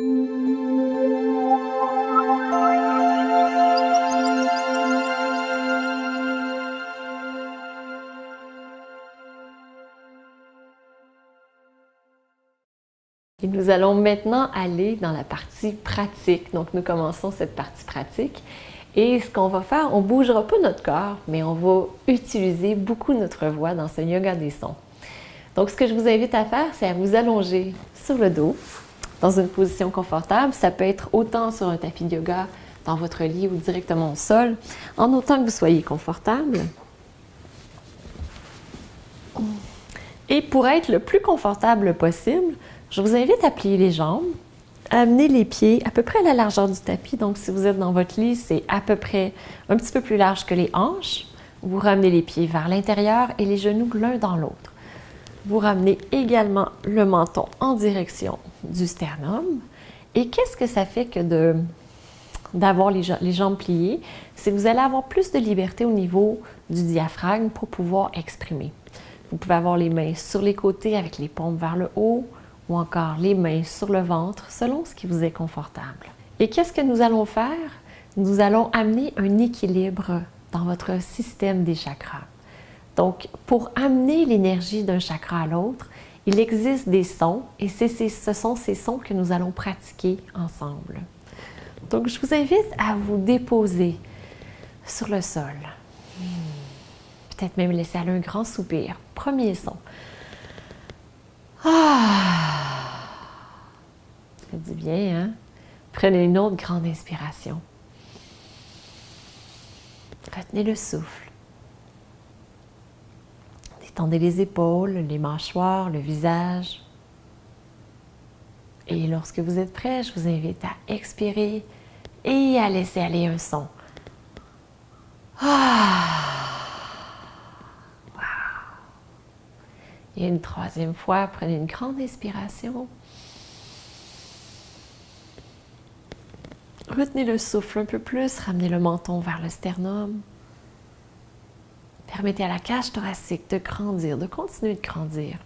Et nous allons maintenant aller dans la partie pratique. Donc, nous commençons cette partie pratique. Et ce qu'on va faire, on ne bougera pas notre corps, mais on va utiliser beaucoup notre voix dans ce yoga des sons. Donc, ce que je vous invite à faire, c'est à vous allonger sur le dos, dans une position confortable. Ça peut être autant sur un tapis de yoga, dans votre lit ou directement au sol, en autant que vous soyez confortable. Et pour être le plus confortable possible, je vous invite à plier les jambes, à amener les pieds à peu près à la largeur du tapis. Donc, si vous êtes dans votre lit, c'est à peu près un petit peu plus large que les hanches. Vous ramenez les pieds vers l'intérieur et les genoux l'un dans l'autre. Vous ramenez également le menton en direction du sternum. Et qu'est-ce que ça fait que d'avoir les jambes pliées? C'est que vous allez avoir plus de liberté au niveau du diaphragme pour pouvoir exprimer. Vous pouvez avoir les mains sur les côtés avec les paumes vers le haut, ou encore les mains sur le ventre, selon ce qui vous est confortable. Et qu'est-ce que nous allons faire? Nous allons amener un équilibre dans votre système des chakras. Donc, pour amener l'énergie d'un chakra à l'autre, il existe des sons, et ce sont ces sons que nous allons pratiquer ensemble. Donc, je vous invite à vous déposer sur le sol. Peut-être même laisser aller un grand soupir. Premier son. Ça fait du bien, hein? Prenez une autre grande inspiration. Retenez le souffle. Détendez les épaules, les mâchoires, le visage. Et lorsque vous êtes prêt, je vous invite à expirer et à laisser aller un son. Et une troisième fois, prenez une grande inspiration. Retenez le souffle un peu plus, ramenez le menton vers le sternum. Permettez à la cage thoracique de grandir, de continuer de grandir.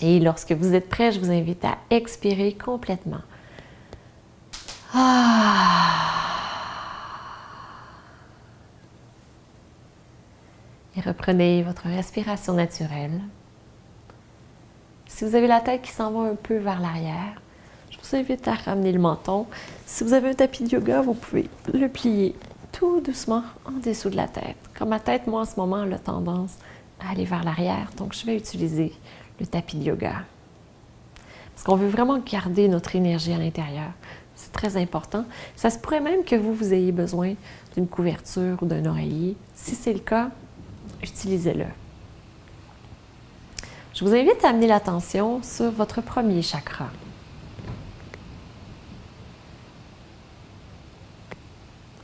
Et lorsque vous êtes prêt, je vous invite à expirer complètement. Et reprenez votre respiration naturelle. Si vous avez la tête qui s'en va un peu vers l'arrière, je vous invite à ramener le menton. Si vous avez un tapis de yoga, vous pouvez le plier tout doucement en dessous de la tête. Comme ma tête, moi, en ce moment, elle a tendance à aller vers l'arrière, donc je vais utiliser le tapis de yoga. Parce qu'on veut vraiment garder notre énergie à l'intérieur. C'est très important. Ça se pourrait même que vous ayez besoin d'une couverture ou d'un oreiller. Si c'est le cas, utilisez-le. Je vous invite à amener l'attention sur votre premier chakra.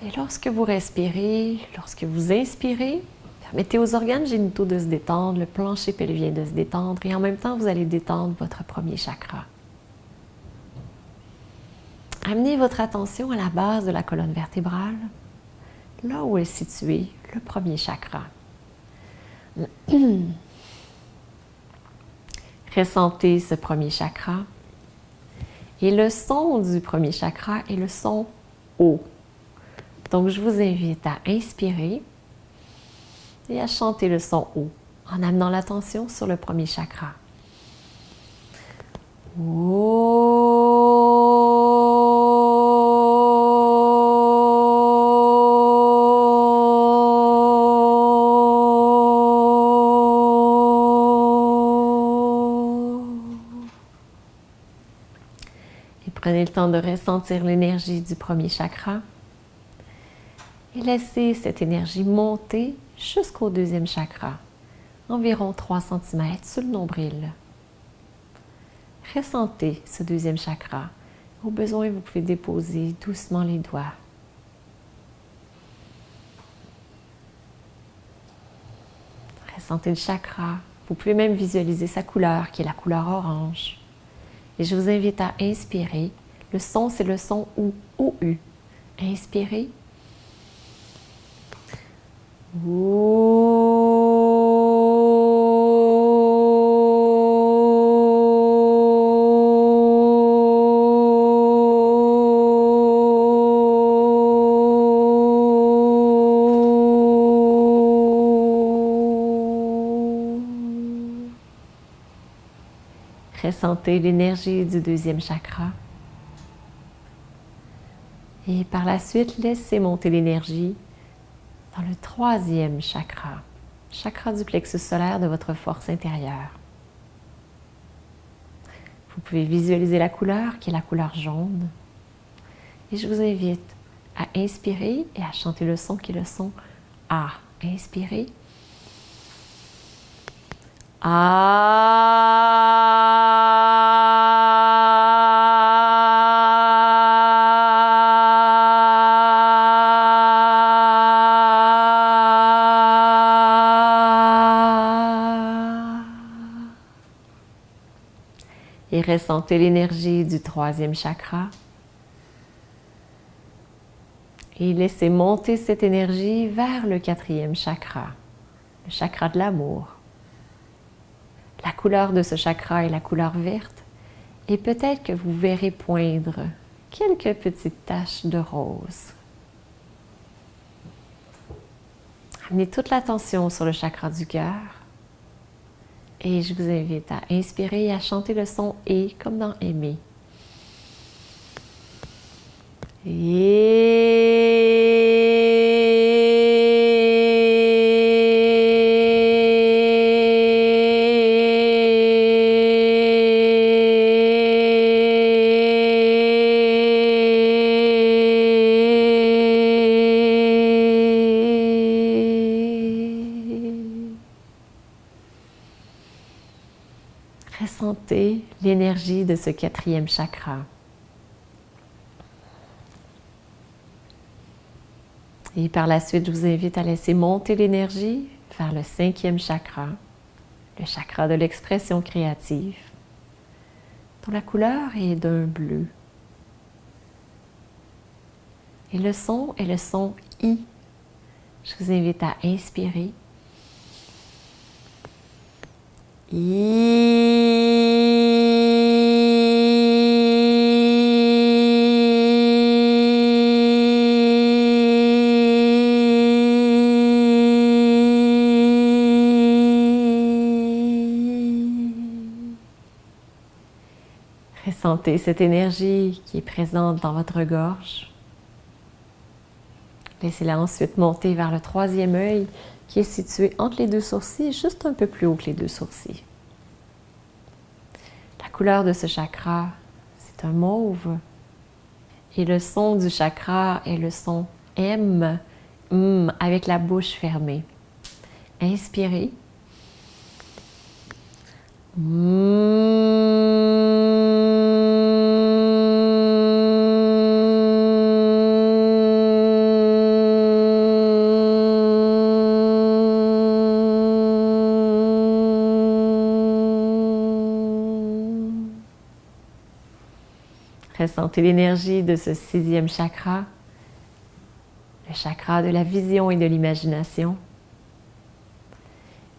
Et lorsque vous respirez, lorsque vous inspirez, permettez aux organes génitaux de se détendre, le plancher pelvien de se détendre et en même temps, vous allez détendre votre premier chakra. Amenez votre attention à la base de la colonne vertébrale, là où est situé le premier chakra. Ressentez ce premier chakra. Et le son du premier chakra est le son O. Donc, je vous invite à inspirer et à chanter le son O en amenant l'attention sur le premier chakra. Et prenez le temps de ressentir l'énergie du premier chakra. Et laissez cette énergie monter jusqu'au deuxième chakra, environ 3 cm sur le nombril. Ressentez ce deuxième chakra. Au besoin, vous pouvez déposer doucement les doigts. Ressentez le chakra. Vous pouvez même visualiser sa couleur, qui est la couleur orange. Et je vous invite à inspirer. Le son, c'est le son OU. Inspirez. Ressentez l'énergie du deuxième chakra. Et par la suite, laissez monter l'énergie dans le troisième chakra, chakra du plexus solaire de votre force intérieure. Vous pouvez visualiser la couleur qui est la couleur jaune. Et je vous invite à inspirer et à chanter le son qui est le son A. Inspirez. Et ressentez l'énergie du troisième chakra. Et laissez monter cette énergie vers le quatrième chakra, le chakra de l'amour. La couleur de ce chakra est la couleur verte et peut-être que vous verrez poindre quelques petites taches de rose. Amenez toute l'attention sur le chakra du cœur et je vous invite à inspirer et à chanter le son « et » comme dans « aimer ». Ressentez l'énergie de ce quatrième chakra. Et par la suite, je vous invite à laisser monter l'énergie vers le cinquième chakra, le chakra de l'expression créative, dont la couleur est d'un bleu. Et le son est le son I. Je vous invite à inspirer. Ressentez cette énergie qui est présente dans votre gorge. Laissez-la ensuite monter vers le troisième œil qui est situé entre les deux sourcils, juste un peu plus haut que les deux sourcils. La couleur de ce chakra, c'est un mauve. Et le son du chakra est le son M, avec la bouche fermée. Inspirez. Ressentez l'énergie de ce sixième chakra, le chakra de la vision et de l'imagination.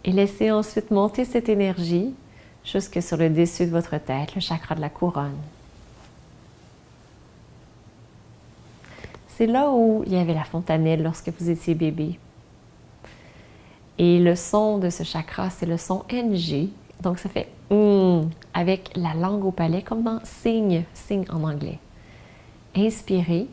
Et laissez ensuite monter cette énergie jusque sur le dessus de votre tête, le chakra de la couronne. C'est là où il y avait la fontanelle lorsque vous étiez bébé. Et le son de ce chakra, c'est le son NG. Donc, ça fait avec la langue au palais, comme dans sing en anglais. Inspirez.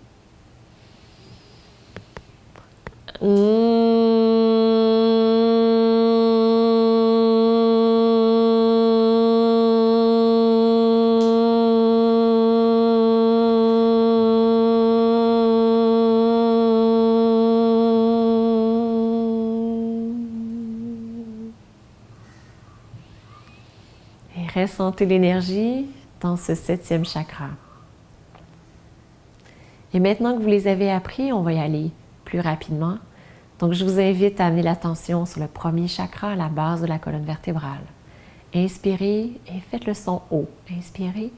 Ressentez l'énergie dans ce septième chakra. Et maintenant que vous les avez appris, on va y aller plus rapidement. Donc, je vous invite à amener l'attention sur le premier chakra à la base de la colonne vertébrale. Inspirez et faites le son O. Inspirez.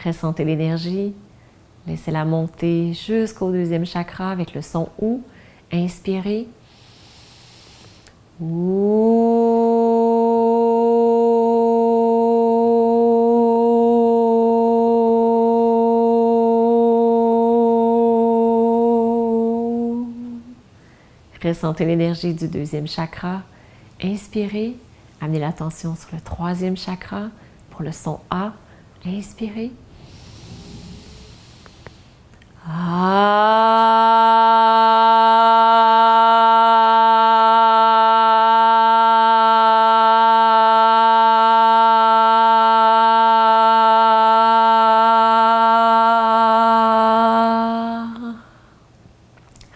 Ressentez l'énergie, laissez-la monter jusqu'au deuxième chakra avec le son OU. Inspirez. Ressentez l'énergie du deuxième chakra. Inspirez. Amenez l'attention sur le troisième chakra pour le son A. Inspirez.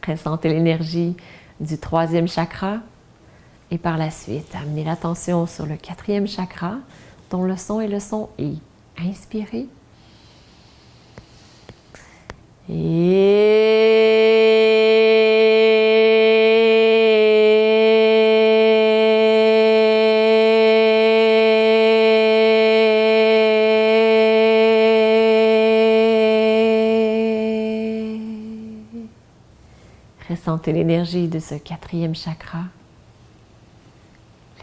Ressentez l'énergie du troisième chakra et par la suite, amenez l'attention sur le quatrième chakra dont le son est le son I. Inspirez. Ressentez l'énergie de ce quatrième chakra.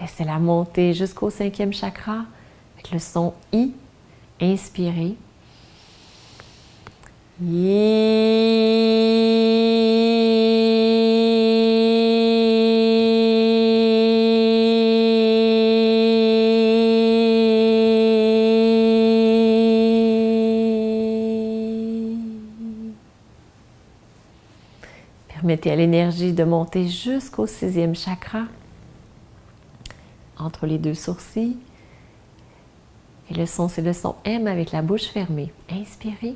Laissez-la monter jusqu'au cinquième chakra avec le son I. Inspirez. Permettez à l'énergie de monter jusqu'au sixième chakra, entre les deux sourcils. Et le son, c'est le son M avec la bouche fermée. Inspirez.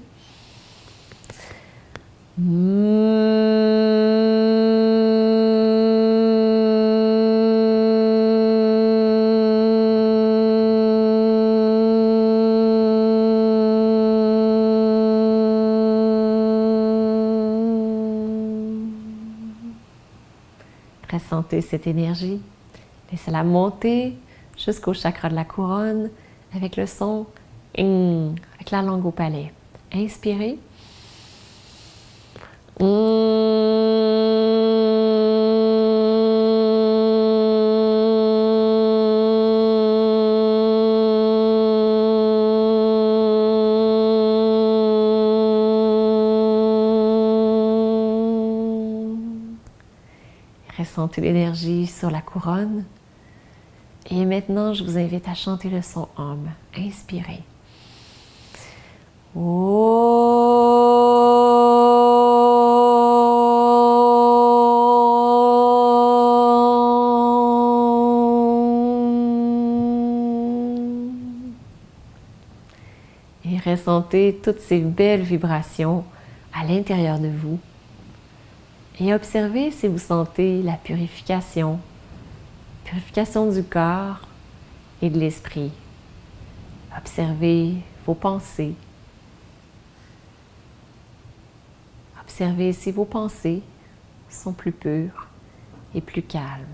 Ressentez cette énergie. Laissez-la monter jusqu'au chakra de la couronne avec le son ing, avec la langue au palais. Inspirez. Ressentez l'énergie sur la couronne. Et maintenant, je vous invite à chanter le son Om. Inspirez. Et ressentez toutes ces belles vibrations à l'intérieur de vous. Et observez si vous sentez la purification du corps et de l'esprit. Observez vos pensées. Observez si vos pensées sont plus pures et plus calmes.